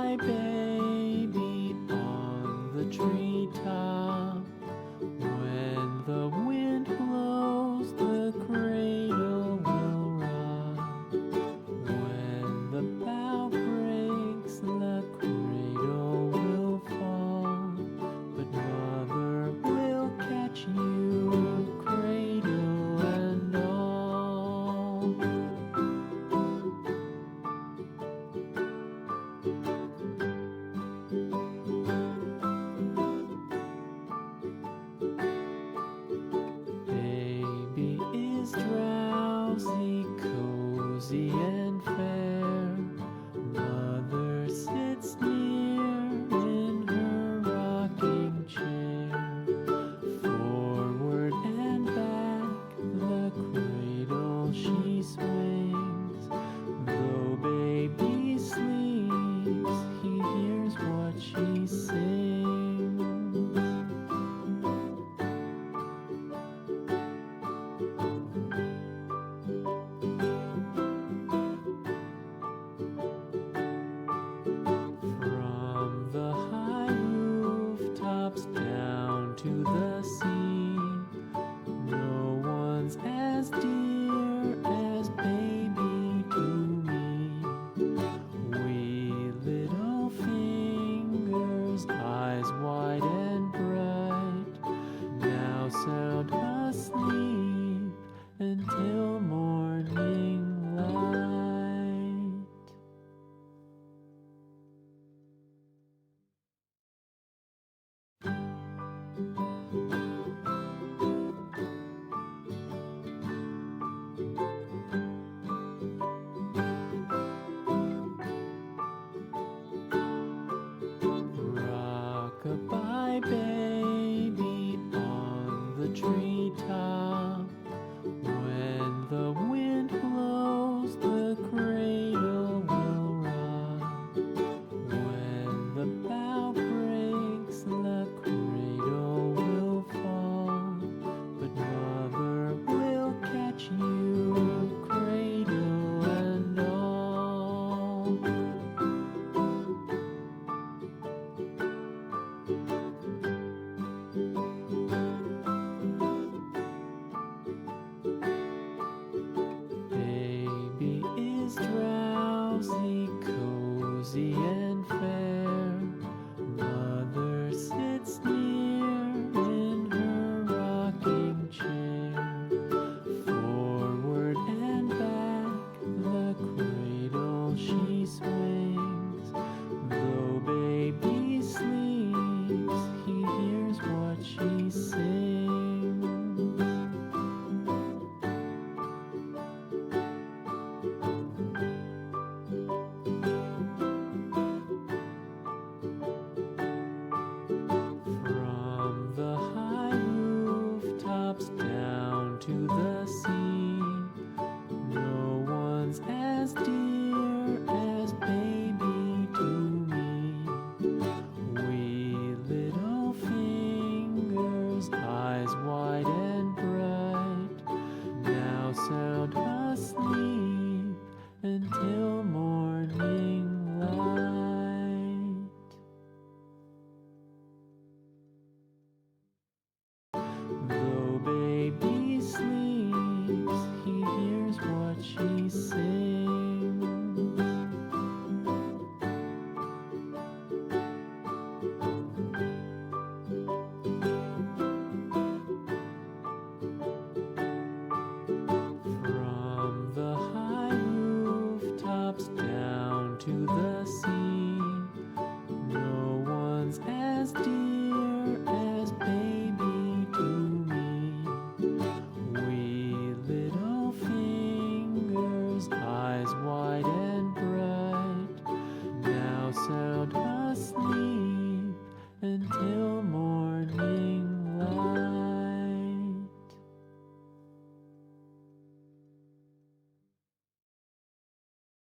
Rock-a-bye baby on the treetop. When the wind blows, the cradle will rock. When the bough breaks, the cradle will fall. But mother will catch you, cradle and all. Baby is drowsy, cozy and fair. Mother sits near in her rocking chair. Forward and back, the cradle she swings. Though baby sleeps, he hears what she sings. From the high rooftops down to the sea, no one's as dear as baby to me. Wee little fingers, eyes wide and bright, now sound asleep until morning light. Rock-a-bye baby on the treetop. When the wind blows, the cradle will rock. When the bough breaks, the cradle will fall. But mother will catch you, cradle and all. Baby is drowsy, cozy and fair. Mother sits near in her rocking chair. Forward and back, the cradle she swings. Though baby sleeps, he hears what she sings. From the high rooftops down to the sea, no one's as dear as baby to me. Wee little fingers, eyes wide and bright, now sound asleep until morning light. Though baby sleeps, he hears what she sings. From the high rooftops down to the sea,